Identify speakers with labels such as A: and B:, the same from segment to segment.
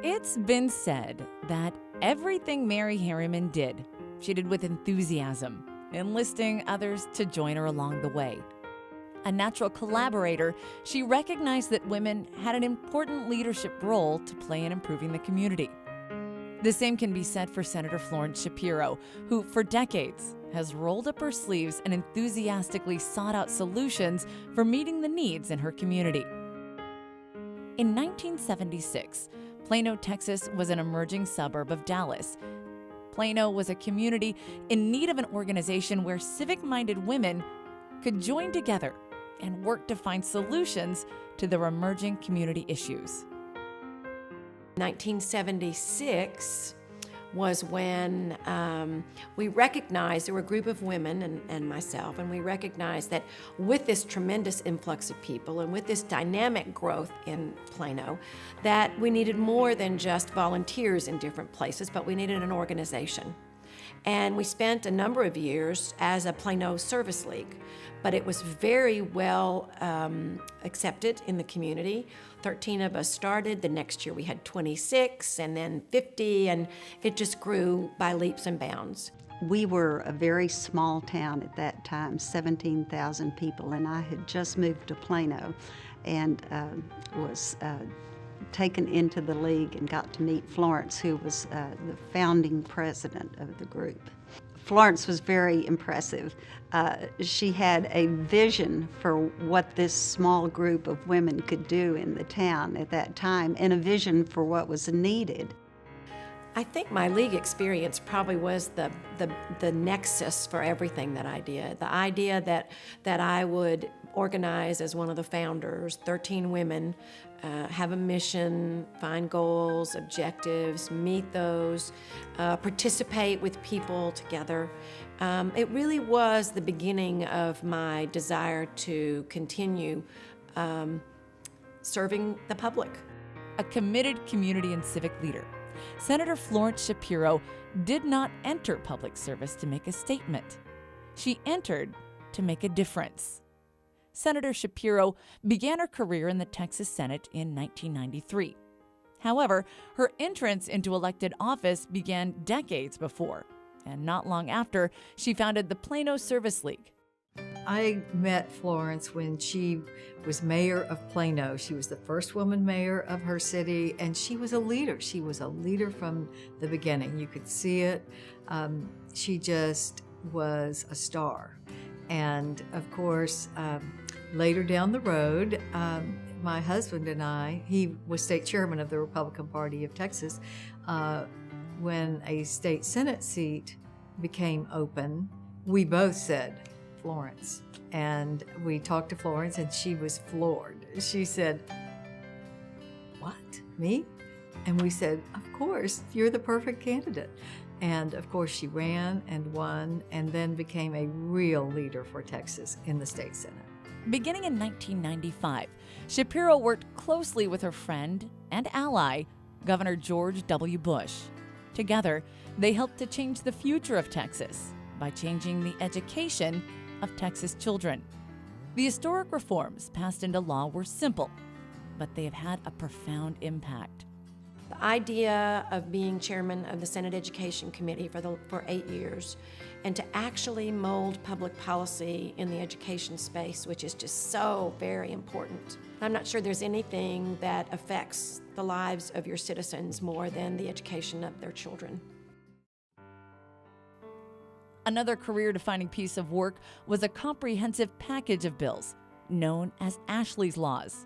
A: It's been said that everything Mary Harriman did, she did with enthusiasm, enlisting others to join her along the way. A natural collaborator, she recognized that women had an important leadership role to play in improving the community. The same can be said for Senator Florence Shapiro, who for decades has rolled up her sleeves and enthusiastically sought out solutions for meeting the needs in her community. In 1976, Plano, Texas was an emerging suburb of Dallas. Plano was a community in need of an organization where civic-minded women could join together and work to find solutions to their emerging community issues.
B: 1976 was when we recognized, there were a group of women and myself, and we recognized that with this tremendous influx of people and with this dynamic growth in Plano, that we needed more than just volunteers in different places, but we needed an organization. And we spent a number of years as a Plano Service League, but it was very well accepted in the community. 13 of us started. The next year we had 26 and then 50, and it just grew by leaps and bounds.
C: We were a very small town at that time, 17,000 people, and I had just moved to Plano and was taken into the league and got to meet Florence, who was the founding president of the group. Florence was very impressive. She had a vision for what this small group of women could do in the town at that time, and a vision for what was needed.
B: I think my league experience probably was the nexus for everything that I did. The idea that I would organize as one of the founders, 13 women, have a mission, find goals, objectives, meet those, participate with people together. It really was the beginning of my desire to continue serving the public.
A: A committed community and civic leader, Senator Florence Shapiro did not enter public service to make a statement. She entered to make a difference. Senator Shapiro began her career in the Texas Senate in 1993. However, her entrance into elected office began decades before, and not long after, she founded the Plano Service League.
D: I met Florence when she was mayor of Plano. She was the first woman mayor of her city, and she was a leader. She was a leader from the beginning. You could see it. She just was a star. And of course, later down the road, my husband and I, he was state chairman of the Republican Party of Texas, when a state Senate seat became open, we both said, Florence. And we talked to Florence and she was floored. She said, "What, me?" And we said, "Of course, you're the perfect candidate." And of course she ran and won and then became a real leader for Texas in the state Senate.
A: Beginning in 1995, Shapiro worked closely with her friend and ally, Governor George W. Bush. Together, they helped to change the future of Texas by changing the education of Texas children. The historic reforms passed into law were simple, but they have had a profound impact.
B: The idea of being chairman of the Senate Education Committee for 8 years, and to actually mold public policy in the education space, which is just so very important. I'm not sure there's anything that affects the lives of your citizens more than the education of their children.
A: Another career-defining piece of work was a comprehensive package of bills known as Ashley's Laws.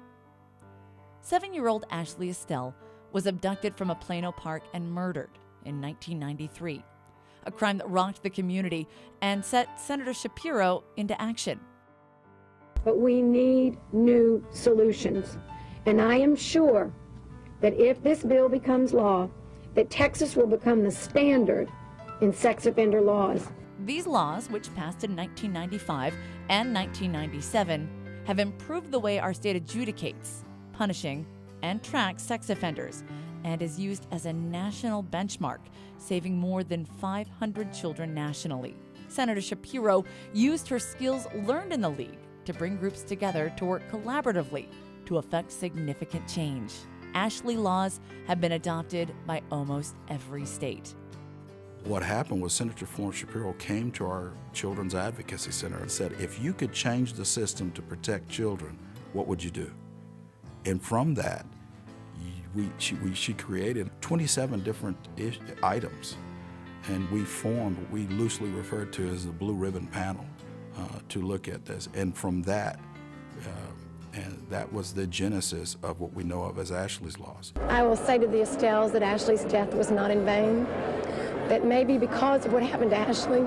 A: 7-year-old Ashley Estelle was abducted from a Plano park and murdered in 1993, a crime that rocked the community and set Senator Shapiro into action.
E: But we need new solutions, and I am sure that if this bill becomes law, that Texas will become the standard in sex offender laws.
A: These laws, which passed in 1995 and 1997, have improved the way our state adjudicates, punishing, and tracks sex offenders, and is used as a national benchmark, saving more than 500 children nationally. Senator Shapiro used her skills learned in the league to bring groups together to work collaboratively to effect significant change. Ashley laws have been adopted by almost every state.
F: What happened was Senator Florence Shapiro came to our Children's Advocacy Center and said, if you could change the system to protect children, what would you do? And from that, she created 27 different items, and we formed what we loosely referred to as the Blue Ribbon Panel to look at this. And from that, and that was the genesis of what we know of as Ashley's laws.
E: I will say to the Estelles that Ashley's death was not in vain, that maybe because of what happened to Ashley,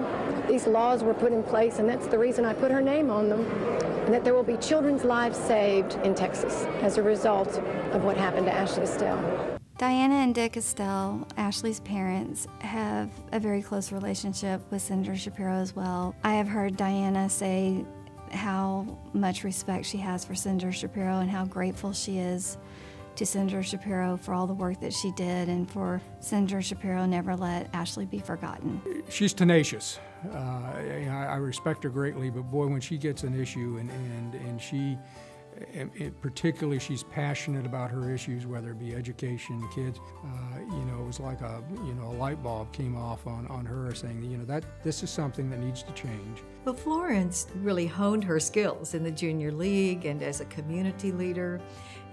E: these laws were put in place, and that's the reason I put her name on them, and that there will be children's lives saved in Texas as a result of what happened to Ashley Estelle.
G: Diana and Dick Estelle, Ashley's parents, have a very close relationship with Senator Shapiro as well. I have heard Diana say how much respect she has for Senator Shapiro and how grateful she is to Senator Shapiro for all the work that she did, and for Senator Shapiro never let Ashley be forgotten.
H: She's tenacious. I respect her greatly, but boy, when she gets an issue and she, particularly she's passionate about her issues, whether it be education, kids, it was like a light bulb came off on her saying, that this is something that needs to change.
D: Well, Florence really honed her skills in the junior league and as a community leader,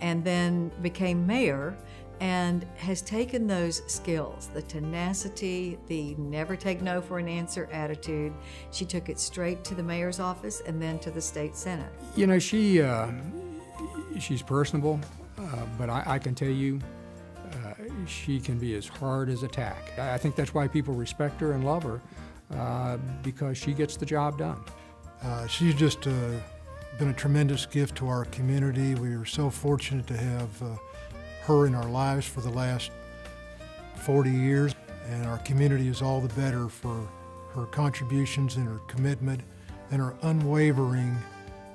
D: and then became mayor, and has taken those skills, the tenacity, the never take no for an answer attitude. She took it straight to the mayor's office and then to the state senate.
H: She's personable, but I can tell you, she can be as hard as a tack. I think that's why people respect her and love her, because she gets the job done.
I: She's just been a tremendous gift to our community. We are so fortunate to have her in our lives for the last 40 years, and our community is all the better for her contributions and her commitment and her unwavering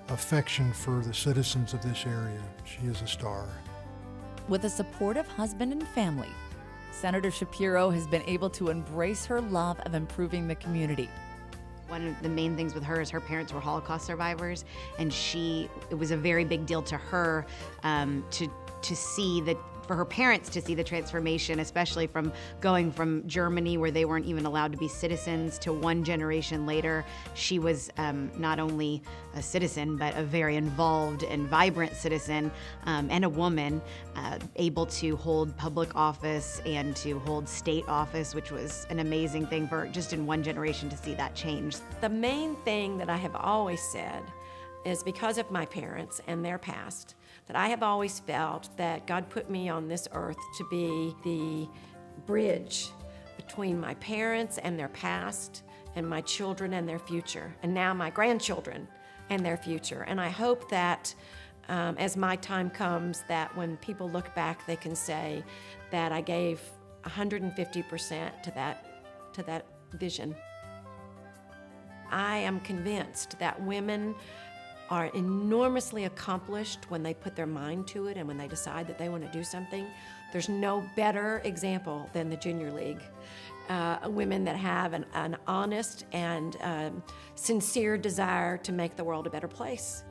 I: affection for the citizens of this area. She is a star.
A: With a supportive husband and family, Senator Shapiro has been able to embrace her love of improving the community.
J: One of the main things with her is her parents were Holocaust survivors, and it was a very big deal to her to see that, for her parents to see the transformation, especially from going from Germany, where they weren't even allowed to be citizens, to one generation later, she was not only a citizen, but a very involved and vibrant citizen, and a woman able to hold public office and to hold state office, which was an amazing thing for just in one generation to see that change.
B: The main thing that I have always said is, because of my parents and their past, that I have always felt that God put me on this earth to be the bridge between my parents and their past, and my children and their future, and now my grandchildren and their future. And I hope that as my time comes, that when people look back, they can say that I gave 150% to that vision. I am convinced that women are enormously accomplished when they put their mind to it and when they decide that they want to do something. There's no better example than the Junior League. Women that have an honest and sincere desire to make the world a better place.